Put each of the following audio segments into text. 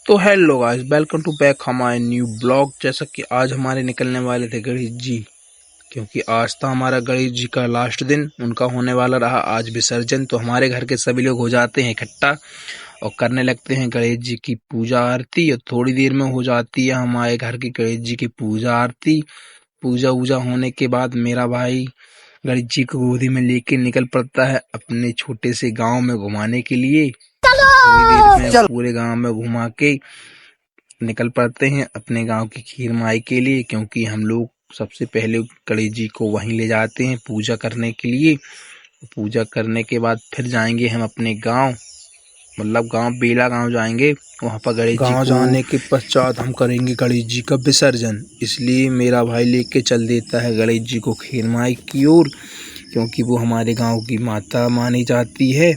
तो hello guys, welcome to back हमारे new blog. जैसा कि आज हमारे निकलने वाले थे गणेश जी, क्योंकि आज था हमारा गणेश जी का लास्ट दिन। उनका होने वाला रहा आज विसर्जन। तो हमारे घर के सभी लोग हो जाते हैं इकट्ठा और करने लगते हैं गणेश जी की पूजा आरती। और थोड़ी देर में हो जाती है हमारे घर की गणेश जी की पूजा आरती। पूजा वूजा होने के बाद मेरा भाई गणेश जी को गोदी में लेके निकल पड़ता है अपने छोटे से गांव में घुमाने के लिए। थोड़ी देर में पूरे गांव में घुमा के निकल पड़ते हैं अपने गांव की खीर माई के लिए, क्योंकि हम लोग सबसे पहले गणेश जी को वहीं ले जाते हैं पूजा करने के लिए। पूजा करने के बाद फिर जाएंगे हम अपने गांव, मतलब गांव बेला गांव जाएंगे। वहां पर गणेश जी को जाने के पश्चात हम करेंगे गणेश जी का विसर्जन। इसलिए मेरा भाई लेके चल देता है गणेश जी को खीर माई की ओर, क्योंकि वो हमारे गांव की माता मानी जाती है।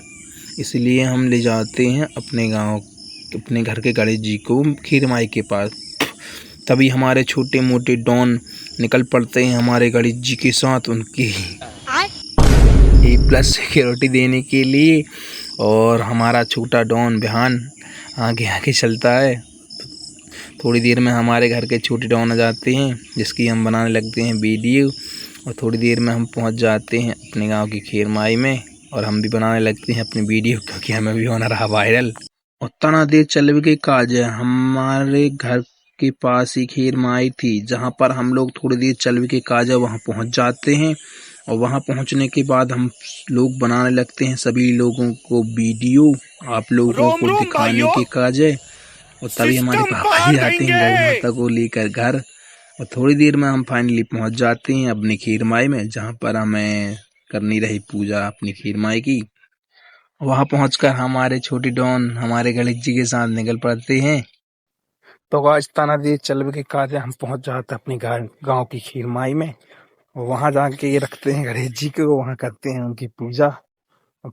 इसलिए हम ले जाते हैं अपने घर के गणेश जी को खीर माई के पास। तभी हमारे छोटे मोटे डॉन निकल पड़ते हैं हमारे गणेश जी के साथ उनकी A+ सिक्योरिटी देने के लिए। और हमारा छोटा डॉन बिहान आगे आगे चलता है। थोड़ी देर में हमारे घर के छोटे डॉन आ जाते हैं, जिसकी हम बनाने लगते हैं वीडियो। और थोड़ी देर में हम पहुंच जाते हैं अपने गांव की खीर माई में, और हम भी बनाने लगते हैं अपनी वीडियो, क्योंकि हमें भी होना रहा वायरल। और तना देर चल के काज है, हमारे घर के पास ही खीर माई थी, जहां पर हम लोग थोड़ी देर चल के काज है वहां पहुंच जाते हैं। और वहां पहुंचने के बाद हम लोग बनाने लगते हैं सभी लोगों को वीडियो, आप लोगों को दिखाने के काज है। और तभी हमारे पापा जी आते हैं गौ माता को लेकर घर। और थोड़ी देर में हम फाइनली पहुंच जाते हैं अपनी खीर माई में, जहां पर हमें करनी रही पूजा अपनी खीर माई की। वहां पहुंचकर हमारे छोटे डॉन हमारे गणेश जी के साथ निकल पड़ते हैं। तो आज तना देर चल के काज हम पहुंच जाते अपने गांव की खीर माई में। वहां जाके ये रखते हैं गणेश जी को, वहां करते हैं उनकी पूजा,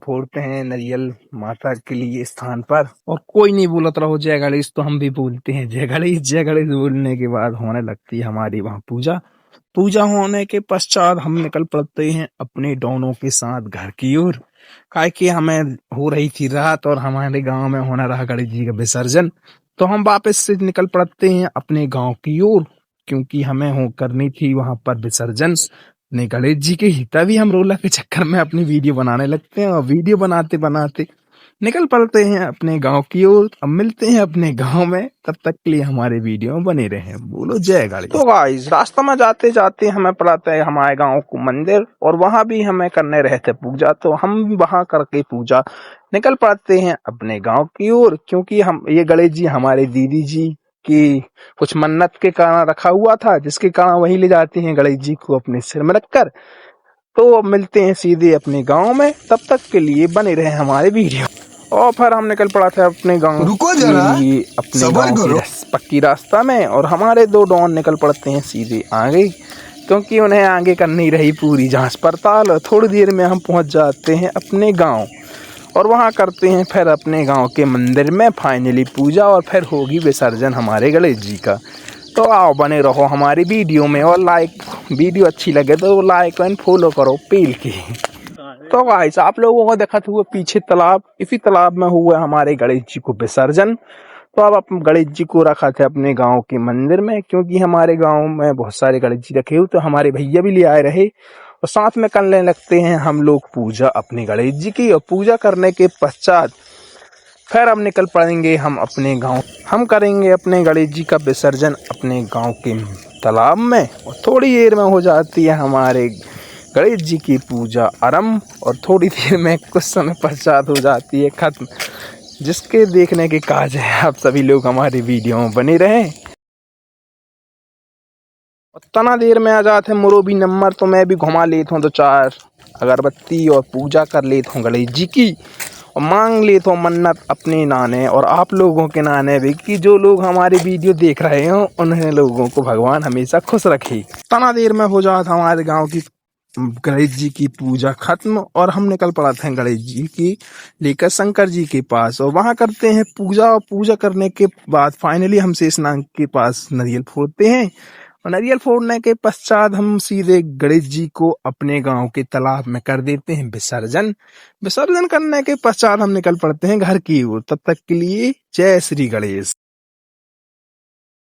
फोड़ते हैं नारियल माता के लिए स्थान पर। और कोई नहीं बोलत रहो जय गणेश, तो हम भी बोलते हैं जय गणेश जय गणेश। बोलने के बाद होने लगती है हमारी वहां पूजा। पूजा होने के पश्चात हम निकल पड़ते हैं अपने डॉनों के साथ घर की ओर, काहे कि हमें हो रही थी रात और हमारे गांव में होना रहा गणेश जी का विसर्जन। तो हम वापस से निकल पड़ते हैं अपने गांव की ओर, क्योंकि हमें हो करनी थी वहां पर विसर्जन अपने गणेश जी के ही। तभी हम रोला के चक्कर में अपनी वीडियो बनाने लगते हैं, और वीडियो बनाते बनाते निकल पड़ते हैं अपने गांव की ओर। अब मिलते हैं अपने गांव में, तब तक के लिए हमारे वीडियो बने रहे। बोलो जय गणेश। तो गाइस, रास्ता में जाते जाते हमें पड़ता है हमारे गांव को मंदिर, और वहां भी हमें करने रहे थे पूजा। तो हम वहां करके पूजा निकल पड़ते हैं अपने गांव की ओर, क्योंकि हम ये गणेश जी हमारे दीदी जी की कुछ मन्नत के कारण रखा हुआ था, जिसके कारण वही ले जाते हैं गणेश जी को अपने सिर में रखकर। तो अब मिलते हैं सीधे अपने गांव में, तब तक के लिए बने रहे हमारे वीडियो। और फिर हम निकल पड़ा था अपने गांव रुको जरा, अपने गांव की पक्की रास्ता में। और हमारे दो डॉन निकल पड़ते हैं सीधे आगे, क्योंकि उन्हें आगे करनी रही पूरी जांच पड़ताल। और थोड़ी देर में हम पहुंच जाते हैं अपने गांव, और वहां करते हैं फिर अपने गांव के मंदिर में फाइनली पूजा, और फिर होगी विसर्जन हमारे गणेश जी का। तो आओ बने रहो हमारी वीडियो में, और वीडियो अच्छी लगे तो लाइक एंड फॉलो करो पील की। तो गाइस, आप लोगों को देखा हुआ पीछे तालाब, इसी तालाब में हुआ हमारे गणेश जी को विसर्जन। तो अब अपन गणेश जी को रखा था अपने गांव के मंदिर में, क्योंकि हमारे गांव में बहुत सारे गणेश जी रखे हुए, तो हमारे भैया भी ले आए रहे। और साथ में करने लगते हैं हम लोग पूजा अपने गणेश जी की। और पूजा करने के पश्चात फिर हम निकल पड़ेंगे हम अपने गांव। हम करेंगे अपने गणेश जी का विसर्जन अपने गांव के तालाब में। और थोड़ी देर में हो जाती है हमारे गणेश जी की पूजा आरंभ, और थोड़ी देर में कुछ समय पश्चात हो जाती है खत्म, जिसके देखने के काज है आप सभी लोग हमारी वीडियो में बने रहें। तना देर में आ जाते मुरोबी नंबर, तो मैं भी घुमा लेता हूँ 2-4 अगरबत्ती, और पूजा कर लेता हूँ गणेश जी की, और मांग लेता हूँ मन्नत अपने नाने और आप लोगों के नाने भी, कि जो लोग हमारी वीडियो देख रहे हो उन्हें लोगों को भगवान हमेशा खुश रखे। तना देर में हो जाता हमारे गांव की गणेश जी की पूजा खत्म, और हम निकल पड़ा थे गणेश जी की लेकर शंकर जी के पास, और वहां करते हैं पूजा। और पूजा करने के बाद फाइनली हम शेषनाग के पास नारियल फोड़ते हैं, और नारियल फोड़ने के पश्चात हम सीधे गणेश जी को अपने गांव के तालाब में कर देते हैं विसर्जन। विसर्जन करने के पश्चात हम निकल पड़ते हैं घर की ओर। तब तक के लिए जय श्री गणेश।